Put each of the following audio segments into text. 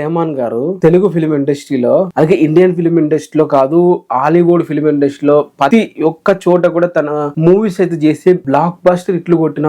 రెహమాన్ గారు తెలుగు ఫిలిం ఇండస్ట్రీలో అలాగే ఇండియన్ ఫిలిం ఇండస్ట్రీలో కాదు హాలీవుడ్ ఫిలిం ఇండస్ట్రీలో ప్రతి ఒక్క చోట కూడా తన మూవీస్ అయితే చేసి బ్లాక్ బస్టర్ ఇట్లు కొట్టిన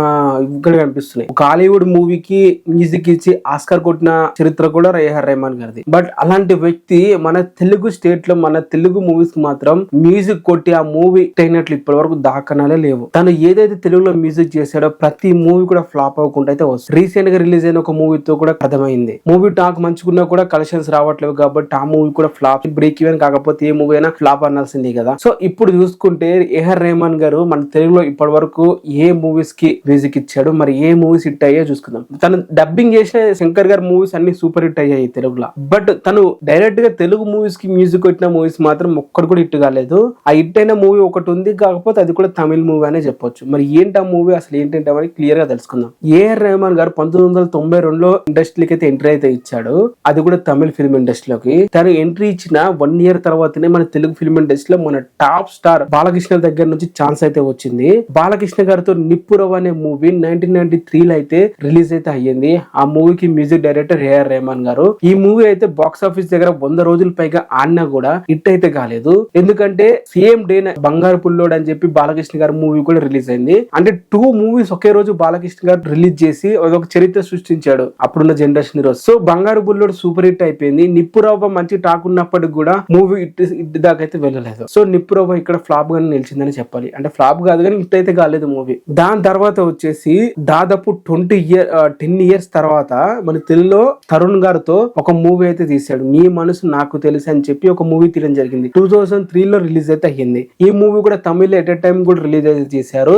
ఇక్కడ కనిపిస్తున్నాయి. ఒక హాలీవుడ్ మూవీకి మ్యూజిక్ ఇచ్చి ఆస్కార్ కొట్టిన చరిత్ర కూడా ఏఆర్ రెహమాన్ గారిది. బట్ అలాంటి వ్యక్తి మన తెలుగు స్టేట్ లో మన తెలుగు మూవీస్ కి మాత్రం మ్యూజిక్ కొట్టి ఆ మూవీ అయినట్లు ఇప్పటి వరకు దాఖనాలే లేవు. తను ఏదైతే తెలుగులో మ్యూజిక్ చేశాడో ప్రతి మూవీ కూడా ఫ్లాప్ అవ్వకుండా అయితే వస్తుంది. రీసెంట్ గా రిలీజ్ అయిన ఒక మూవీతో కూడా అర్థమైంది. మూవీ టాక్ మంచుకున్న కూడా కలెక్షన్స్ రావట్లేదు కాబట్టి ఆ మూవీ కూడా ఫ్లాప్, బ్రేక్ ఈవెన్ కాకపోతే ఏ మూవీ అయినా ఫ్లాప్ అనాల్సిందే కదా. సో ఇప్పుడు చూసుకుంటే ఏఆర్ రెహమాన్ గారు మన తెలుగులో ఇప్పటి వరకు ఏ మూవీస్ కి మ్యూజిక్ ఇచ్చాడు, మరి ఏ మూవీస్ హిట్ అయ్యా చూసుకుందాం. తను డబ్బింగ్ చేసిన శంకర్ గారి మూవీస్ అన్ని సూపర్ హిట్ అయ్యాయి తెలుగులో. బట్ తను డైరెక్ట్ గా తెలుగు మూవీస్ కి మ్యూజిక్ వచ్చిన మూవీస్ మాత్రం ఒక్కడు కూడా హిట్ కాలేదు. ఆ హిట్ అయిన మూవీ ఒకటి ఉంది, కాకపోతే అది కూడా తమిళ మూవీ అనే చెప్పొచ్చు. మరి ఏంటి ఆ మూవీ, అసలు ఏంటంటే క్లియర్ గా తెలుసుకుందాం. ఏఆర్ రెహమాన్ గారు 1992లో ఇండస్ట్రీకి అయితే ఎంట్రీ అయితే ఇచ్చాడు. అది కూడా తమిళ ఫిల్మ్ ఇండస్ట్రీలోకి. తను ఎంట్రీ ఇచ్చిన 1 year తర్వాతనే మన తెలుగు ఫిల్మ్ ఇండస్ట్రీలో మన టాప్ స్టార్ బాలకృష్ణ దగ్గర నుంచి ఛాన్స్ అయితే వచ్చింది. బాలకృష్ణ గారితో నిప్పురవ్ అనే మూవీ 1993లో అయితే రిలీజ్ అయితే అయ్యింది. ఆ మూవీకి మ్యూజిక్ డైరెక్టర్ ఏఆర్ రెహమాన్ గారు. ఈ మూవీ అయితే బాక్స్ ఆఫీస్ దగ్గర 100 రోజుల పైగా ఆడినా కూడా హిట్ అయితే కాలేదు. ఎందుకంటే సేమ్ డే బంగారు పుల్లోడు అని చెప్పి బాలకృష్ణ గారి మూవీ కూడా రిలీజ్ అయింది. అంటే 2 మూవీస్ ఒకే రోజు బాలకృష్ణ గారు రిలీజ్ చేసి ఒక చరిత్ర సృష్టించాడు అప్పుడున్న జనరేషన్ రోజు. సో బంగారు పుల్లోడు సూపర్ హిట్ అయిపోయింది. నిప్పురవ్వ మంచి టాక్ ఉన్నప్పటికి కూడా మూవీ హిట్ దాకా అయితే వెళ్ళలేదు. సో నిప్పురవ్వ ఇక్కడ ఫ్లాప్ గానే నిలిచిందని చెప్పాలి. అంటే ఫ్లాప్ కాదు కానీ హిట్ అయితే కాలేదు మూవీ. దాని తర్వాత వచ్చేసి దాదాపు 10 years తర్వాత మన తెలుగులో తరుణ్ గారితో ఒక మూవీ అయితే తీశాడు. నీ మనసు నాకు తెలుసు అని చెప్పి ఒక మూవీ తీయడం జరిగింది. 2003లో రిలీజ్ అయితే అయ్యింది. ఈ మూవీ కూడా తమిళ ఎట్ ఎ టైం కూడా రిలీజ్ అయితే చేశారు.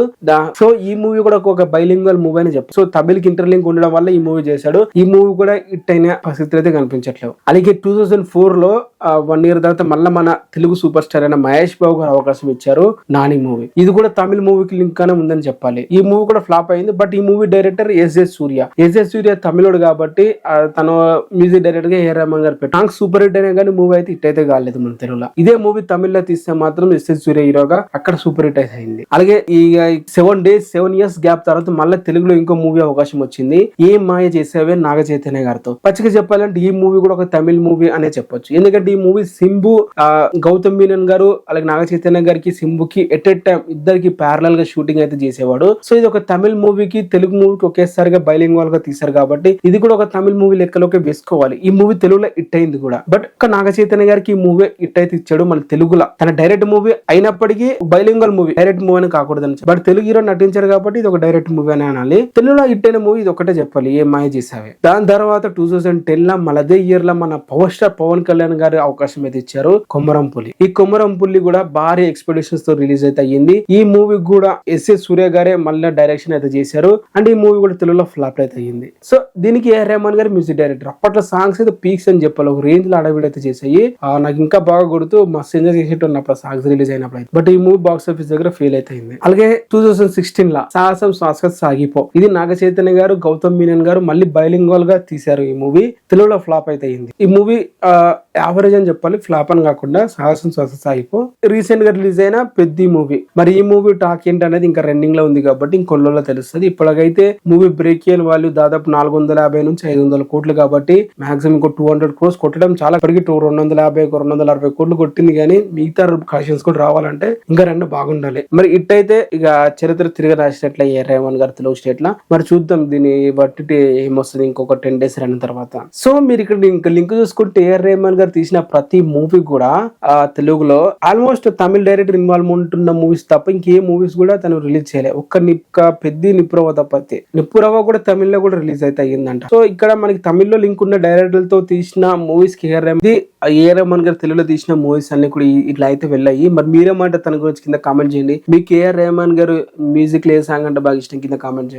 సో ఈ మూవీ కూడా ఒక బైలింగ్వల్ మూవీ అని చెప్పి, సో తమిళకి ఇంటర్లింక్ ఉండడం వల్ల ఈ మూవీ చేశాడు. ఈ మూవీ కూడా హిట్ అయిన పరిస్థితి అయితే కనిపించట్లేదు. అలాగే 2004లో 1 year తర్వాత మళ్ళీ మన తెలుగు సూపర్ స్టార్ అయిన మహేష్ బాబు గారు అవకాశం ఇచ్చారు నాని మూవీ. ఇది కూడా తమిళ మూవీకి లింక్ గానే ఉందని చెప్పాలి. ఈ మూవీ కూడా ఫ్లాప్ అయింది. బట్ ఈ మూవీ డైరెక్టర్ ఎస్ సూర్య తమిళోడు కాబట్టి తన మ్యూజిక్ డైరెక్టర్ గా ఏఆర్ రెహమాన్ గారు పెట్టారు. సాంగ్ సూపర్ హిట్ అయినా కానీ మూవీ అయితే హిట్ అయితే కాలేదు మన తెలుగులో. ఇదే మూవీ తమిళ్లో తీస్తే మాత్రం ఎస్ సూర్య హీరోగా అక్కడ సూపర్ హిట్ అయితే అయింది. అలాగే ఈ 7 years గ్యాప్ తర్వాత మళ్ళీ తెలుగులో ఇంకో మూవీ అవకాశం వచ్చింది. ఏ మాయ చేసేవే నాగ చైతన్య గారితో. పచ్చిగా చెప్పాలంటే ఈ మూవీ కూడా ఒక తమిళ మూవీ అనే చెప్పొచ్చు. ఎందుకంటే ఈ మూవీ సింబు, గౌతమ్ మీనన్ గారు అలాగే నాగ చైతన్య గారికి సింబుకి ఎట్ ఎ టైం ఇద్దరికి ప్యారలల్ గా షూటింగ్ అయితే చేసేవాడు. సో ఇది ఒక తమిళ మూవీకి తెలుగు మూవీకి ఒకేసారిగా బైలింగ్వల్ గా తీశారు కాబట్టి ఇది కూడా ఒక తమిళ మూవీ లెక్కలోకి వేసుకోవాలి. ఈ మూవీ తెలుగులో హిట్ అయింది కూడా. బట్ ఒక నాగ చైతన్య గారికి ఈ మూవీ హిట్ అయితే ఇచ్చాడు మన తెలుగులో. తన డైరెక్ట్ మూవీ అయినప్పటికీ బైలింగ్వల్ మూవీ, డైరెక్ట్ మూవీ అని కాకూడదని. బట్ తెలుగు హీరో నటించారు కాబట్టి ఇది ఒక డైరెక్ట్ మూవీ అని అనాలి. తెలుగులో హిట్ అయిన మూవీ ఇది ఒకటే చెప్పాలి, ఏ మాయ చేసావే. దాని తర్వాత 2010లో అదే ఇయర్ లో మన పవర్ స్టార్ పవన్ కళ్యాణ్ గారి అవకాశం అయితే ఇచ్చారు కొమరం పులి. ఈ కొమరం పులి కూడా భారీ ఎక్స్పెక్టేషన్స్ తో రిలీజ్ అయితే అయ్యింది. ఈ మూవీ కూడా ఎస్ సూర్య గారే మళ్ళీ డైరెక్షన్ అయితే చేశారు. అండ్ ఈ మూవీ కూడా తెలుగులో ఫ్లాప్ అయితే అయ్యింది. సో దీనికి ఏఆర్ రెహమాన్ గారు మ్యూజిక్ డైరెక్టర్. అప్పట్లో సాంగ్స్ అయితే పీక్స్ అని చెప్పాలి, ఒక రేంజ్ లో అడవిడ అయితే చేసాయి. నాకు ఇంకా బాగా కొడుతూ మస్తు ఎంజాయ్ చేసేటప్పుడు సాంగ్స్ రిలీజ్ అయినప్పుడు. బట్ ఈ మూవీ బాక్స్ ఆఫీస్ దగ్గర ఫెయిల్ అయితే అయింది. అలాగే 2016 సాహసం శాశ్వత సాగిపో, ఇది నాగ చైతన్య గారు గౌతమ్ మీనన్ గారు మళ్ళీ బైలింగ్వల్ గా తీశారు. ఈ మూవీ తెలుగులో ఫ్లాప్ అయితే అయింది. ఈ మూవీ యావరేజ్ అని చెప్పాలి, ఫ్లాప్ అని కాకుండా సాహసం శాశ్వత సాగిపో. రీసెంట్ గా రిలీజ్ అయిన పెద్ద మూవీ. మరి ఈ మూవీ టాక్ ఏంటి అనేది ఇంకా రన్నింగ్ లో ఉంది కాబట్టి ఇంకొల్లలో తెలుస్తుంది. ఇప్పటికైతే మూవీ బ్రేక్ అయిన వాల్యూ దాదాపు 450 నుంచి 500 కోట్లు కాబట్టి మాక్సిమం ఇంకో 200 crores కొట్టడం చాలా. ఇప్పటికి 250 260 కోట్లు కొట్టింది. కానీ మిగతా కలెక్షన్స్ కూడా రావాలంటే ఇంకా 2 బాగుండాలి. మరి ఇట్టయితే ఇక చరిత్ర తిరిగి రాసినట్లే ఏఆర్ రెహమాన్ గారు తెలుగు స్టేట్ లా. మరి చూద్దాం దీన్ని బట్టి ఏమొస్తుంది ఇంకొక 10 days అయిన తర్వాత. సో మీరు ఇక్కడ ఇంకా లింక్ చూసుకుంటే ఏఆర్ రెహమాన్ గారు తీసిన ప్రతి మూవీ కూడా తెలుగులో ఆల్మోస్ట్ తమిళ డైరెక్టర్ ఇన్వాల్వ్మెంట్ ఉన్న మూవీస్ తప్ప ఇంకే మూవీస్ కూడా తను రిలీజ్ చేయలేదు. ఒక్క పెద్ద నిప్పురవ్వ తప్పతే. నిప్పురవ్వ కూడా తమిళ్లో కూడా రిలీజ్ అయితే అయ్యిందంట. సో ఇక్కడ మనకి తమిళ్లో లింక్ ఉన్న డైరెక్టర్లతో తీసిన మూవీస్ కి ఏఆర్ రెహమాన్ గారు తెలుగులో తీసిన మూవీస్ అన్ని కూడా ఇట్లా అయితే వెళ్ళాయి. మరి మీరేమంటే తన గురించి కింద కామెంట్ చేయండి. మీకు ఏఆర్ రెహమాన్ గారు మ్యూజిక్ ఏ సాంగ్ అంటే బాగా ఇష్టం కింద కామెంట్ చేయండి.